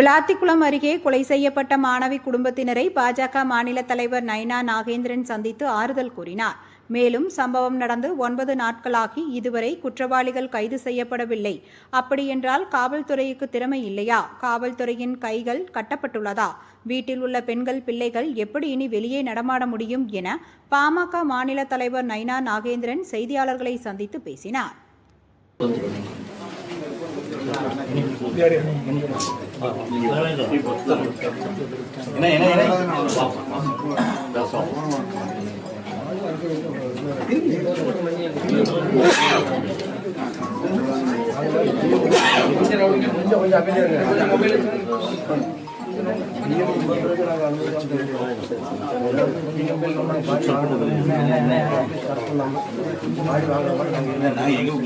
விளாத்திக்குளம் அருகே கொலை செய்யப்பட்ட மாணவி குடும்பத்தினரை பாஜக மாநில தலைவர் நைனா நாகேந்திரன் சந்தித்து ஆறுதல் கூறினார். மேலும் சம்பவம் நடந்து 9 நாட்களாகி இதுவரை குற்றவாளிகள் கைது செய்யப்படவில்லை. அப்படியென்றால் காவல்துறைக்கு திறமை இல்லையா? காவல்துறையின் கைகள் கட்டப்பட்டுள்ளதா? வீட்டில் உள்ள பெண்கள் பிள்ளைகள் எப்படி இனி வெளியே நடமாட முடியும் என பாமக மாநில தலைவர் நைனா நாகேந்திரன் செய்தியாளர்களை சந்தித்து பேசினார்.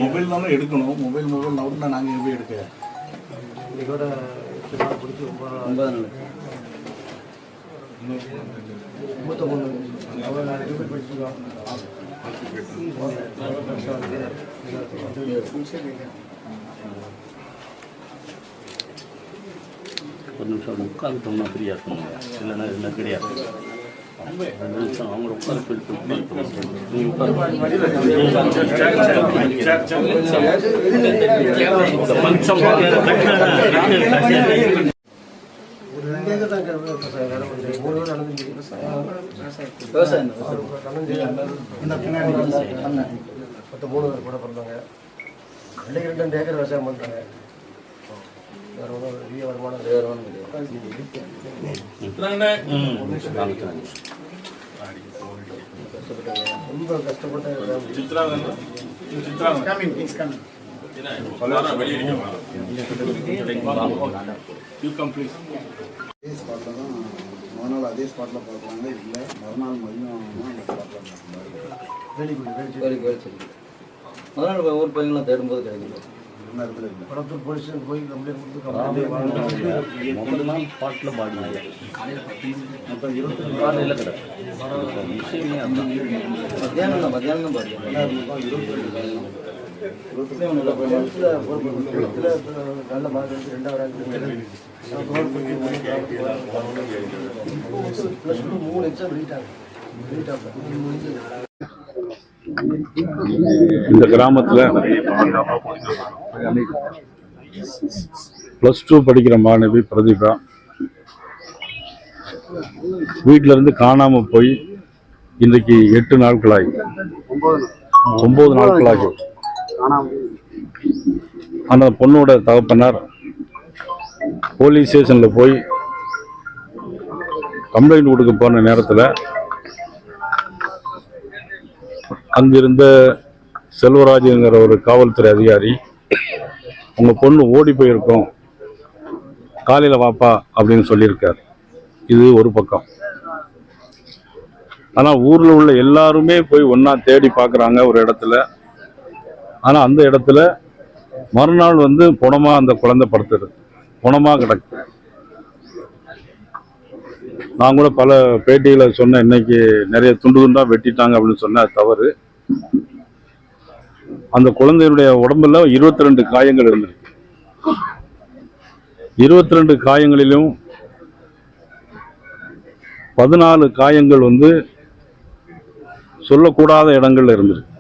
மொபைல் தானே எடுக்கணும். மொபைல் நவுட்னா நாங்கள் எப்படி எடுக்க இதோட பிடிச்சி 9 நாள் 33 படிச்சிருக்கோம். ஒரு நிமிஷம் உட்காந்துட்டோம்னா ஃப்ரீயாக இருக்கணும். இல்லைன்னா இதில் கிடையாது. 2 நிமிஷம் அவங்க உட்கார போயிட்டு கூட பிறந்தாங்க. 2 ஏக்கர் விவசாயம் பண்ணுறாங்க. வருமானம் ரொம்ப கஷ்டப்பட்ட மறுநாள் அதே ஸ்பாட்டில் பார்க்குறாங்க. இல்லை மறுநாள் மதியம் மறுநாள் ஊர் பையங்களாம் தேடும்போது கிடைக்கல. படத்தூர் போலீஸ் போய் கம்ப்ளைண்ட் பாட்டில் பாடி மொத்தம் 22 பாட்டில் கிடக்கு. மத்தியானம் பாடி நல்ல மார்க் 2வது +2 3 எக்ஸாம் இந்த கிராமத்தில் +2 படிக்கிற மாணவி பிரதீபா வீட்டில இருந்து காணாம போய் இன்றைக்கு 8 நாட்களாகி 9 நாட்களாகி அந்த பொண்ணோட தகப்பனார் போலீஸ் ஸ்டேஷன்ல போய் கம்ப்ளைண்ட் கொடுக்க போன நேரத்தில் அங்கிருந்த செல்வராஜுங்கிற ஒரு காவல்துறை அதிகாரி உங்க பொண்ணு ஓடி போயிருக்கோம், காலையில் வாப்பா அப்படின்னு சொல்லியிருக்காரு. இது ஒரு பக்கம். ஆனால் ஊரில் உள்ள எல்லாருமே போய் ஒன்றா தேடி பார்க்குறாங்க ஒரு இடத்துல. ஆனால் அந்த இடத்துல மறுநாள் புணமாக அந்த குழந்தை படுத்துறது, புணமாக கிடக்கு. நான் கூட பல பேட்டிகளை சொன்னேன், இன்னைக்கு நிறைய துண்டு துண்டாக வெட்டிட்டாங்க அப்படின்னு சொன்ன தவறு. அந்த குழந்தையுடைய உடம்புல 22 காயங்கள் இருந்திருக்கு. 22 காயங்களிலும் 14 காயங்கள் சொல்லக்கூடாத இடங்கள்ல இருந்திருக்கு.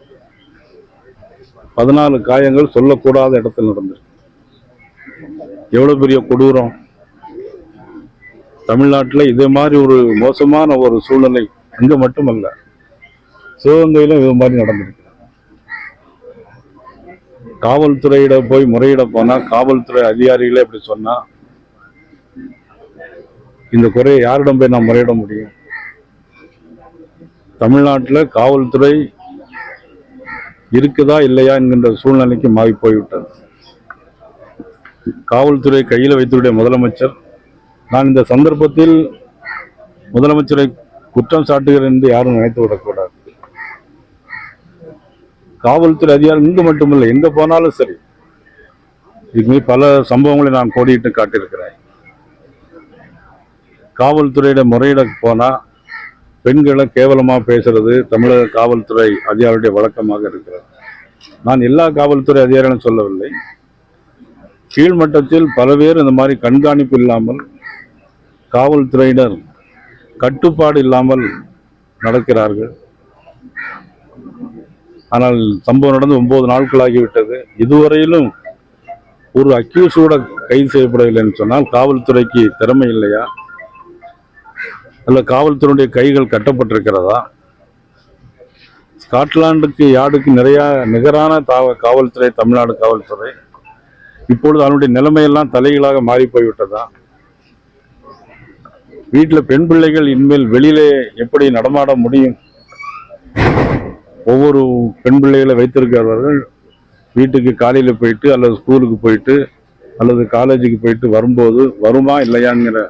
14 காயங்கள் சொல்லக்கூடாத இடத்துல நடந்திருக்கு. எவ்வளவு பெரிய கொடூரம்! தமிழ்நாட்டில் இதே மாதிரி ஒரு மோசமான ஒரு சூழ்நிலை இங்க மட்டுமல்ல, சிவகங்கையிலும் இது மாதிரி நடந்திருக்கு. காவல்துறையிட போய் முறையிட போனா காவல்துறை அதிகாரிகளே இப்படி சொன்னா இந்த குறையை யாரிடம் போய் நாம் முறையிட முடியும்? தமிழ்நாட்டில் காவல்துறை இருக்குதா இல்லையா என்கின்ற சூழ்நிலைக்கு மாறி போய்விட்டது. காவல்துறை கையில் வைத்துடைய முதலமைச்சர், நான் இந்த சந்தர்ப்பத்தில் முதலமைச்சரை குற்றம் சாட்டுகிறேன் என்று யாரும் நினைத்து விடக்கூடாது. காவல்துறை அதிகாரி இங்கு மட்டுமில்லை, எங்க போனாலும் சரி. இதுக்கு பல சம்பவங்களை நான் கோடிட்டு காட்டியிருக்கிறேன். காவல்துறையிட முறையிட போனா பெண்களை கேவலமா பேசுறது தமிழக காவல்துறை அதிகாரியுடைய வழக்கமாக இருக்கிறது. நான் எல்லா காவல்துறை அதிகாரிகளும் சொல்லவில்லை. கீழ்மட்டத்தில் பல பேர் இந்த மாதிரி கண்காணிப்பு இல்லாமல், காவல்துறையினர் கட்டுப்பாடு இல்லாமல் நடக்கிறார்கள். ஆனால் சம்பவம் நடந்து 9 நாட்கள் ஆகிவிட்டது. இதுவரையிலும் ஒரு அக்யூஸ் கூட கைது செய்யப்படவில்லை என்று சொன்னால் காவல்துறைக்கு திறமை இல்லையா, அல்ல காவல்துறையுடைய கைகள் கட்டப்பட்டிருக்கிறதா? ஸ்காட்லாந்துக்கு யார்டுக்கு நிறைய நிகரான காவல்துறை தமிழ்நாடு காவல்துறை. இப்பொழுது அதனுடைய நிலைமையெல்லாம் தலைகளாக மாறி போய்விட்டதா? வீட்டில் பெண் பிள்ளைகள் இனிமேல் வெளியிலே எப்படி நடமாட முடியும்? ஒவ்வொரு பெண் பிள்ளைகளை வைத்திருக்கிறவர்கள் வீட்டுக்கு காலையில் போயிட்டு அல்லது ஸ்கூலுக்கு போயிட்டு அல்லது காலேஜுக்கு போயிட்டு வரும்போது வருமா இல்லையாங்கிற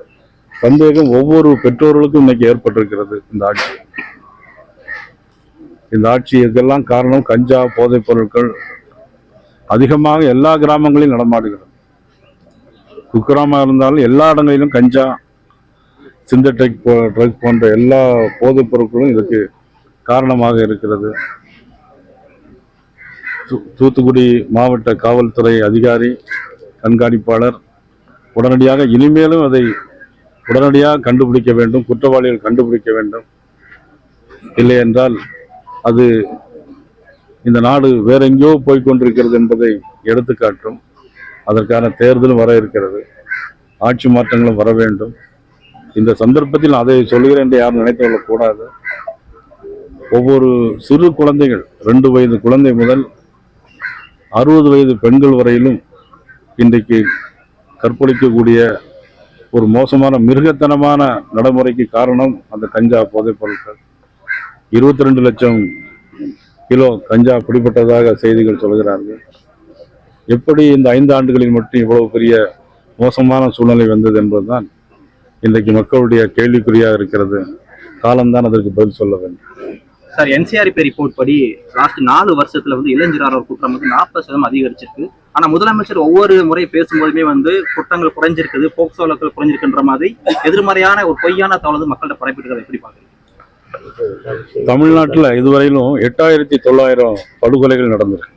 சந்தேகம் ஒவ்வொரு பெற்றோர்களுக்கும் இன்னைக்கு ஏற்பட்டிருக்கிறது. இந்த ஆட்சி இதெல்லாம் காரணம் கஞ்சா, போதைப் பொருட்கள் அதிகமாக எல்லா கிராமங்களிலும் நடமாடுகிறது. குக்கிராமம் இருந்தாலும் எல்லா இடங்களிலும் கஞ்சா, சிந்தட்டிக் ட்ரக் போன்ற எல்லா போதைப் பொருட்களும் இதுக்கு காரணமாக இருக்கிறது. தூத்துக்குடி மாவட்ட காவல்துறை அதிகாரி, கண்காணிப்பாளர் உடனடியாக இனிமேலும் அதை உடனடியாக கண்டுபிடிக்க வேண்டும், குற்றவாளிகள் கண்டுபிடிக்க வேண்டும். இல்லை என்றால் அது இந்த நாடு வேற எங்கேயோ போய்கொண்டிருக்கிறது என்பதை எடுத்துக்காட்டும். அதற்கான தேர்தலும் வர இருக்கிறது, ஆட்சி மாற்றங்களும் வர வேண்டும். இந்த சந்தர்ப்பத்தில் அதை சொல்கிறேன் என்று யாரும் நினைத்து கொள்ளக்கூடாது. ஒவ்வொரு சிறு குழந்தைகள் 2 வயது குழந்தை முதல் 60 வயது பெண்கள் வரையிலும் இன்றைக்கு கற்பழிக்கக்கூடிய ஒரு மோசமான மிருகத்தனமான நடைமுறைக்கு காரணம் அந்த கஞ்சா போதைப் பொருட்கள். 22 லட்சம் கிலோ கஞ்சா பிடிபட்டதாக செய்திகள் சொல்கிறார்கள். எப்படி இந்த 5 ஆண்டுகளில் மட்டும் இவ்வளவு பெரிய மோசமான சூழ்நிலை வந்தது என்பதுதான் இன்றைக்கு மக்களுடைய கேள்விக்குறியாக இருக்கிறது. காலம்தான் அதற்கு பதில் சொல்ல வேண்டும். சார், NCRP ரிப்போர்ட் படி லாஸ்ட் 4 வருஷத்துல இளைஞர் குற்றம் 40% அதிகரிச்சிருக்கு. ஆனா முதலமைச்சர் ஒவ்வொரு முறை பேசும்போதுமே குற்றங்கள் குறைஞ்சிருக்குது, போக்சோ வழக்குகள் குறைஞ்சிருக்குன்ற மாதிரி எதிர்மறையான ஒரு பொய்யான தகவல் மக்கள்கிட்ட பரப்பிட்டு எப்படி பாக்குறீங்க? தமிழ்நாட்டில் இதுவரையிலும் 8900 படுகொலைகள் நடந்திருக்கு.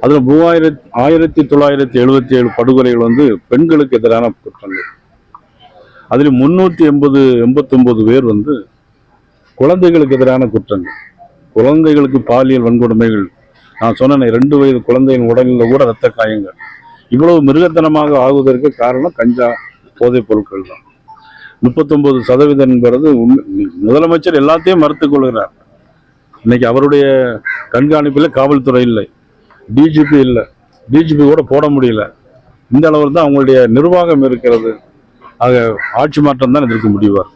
அதுல 1977 படுகொலைகள் பெண்களுக்கு எதிரான குற்றங்கள். அதில் 389 பேர் குழந்தைகளுக்கு எதிரான குற்றங்கள். குழந்தைகளுக்கு பாலியல் வன்கொடுமைகள். நான் சொன்ன 2 வயது குழந்தையின் உடலில் கூட இரத்த காயங்கள். இவ்வளவு மிருகத்தனமாக ஆகுவதற்கு காரணம் கஞ்சா, போதைப் பொருட்கள் தான். 39% என்பது முதலமைச்சர் எல்லாத்தையும் மறுத்துக் கொள்கிறார். இன்னைக்கு அவருடைய கண்காணிப்பில் காவல்துறை இல்லை, டிஜிபி இல்லை, டிஜிபி கூட போட முடியல. இந்த அளவில் தான் அவங்களுடைய நிர்வாகம் இருக்கிறது. ஆக ஆட்சி மாற்றம் தான் இதற்கு முடிவார்.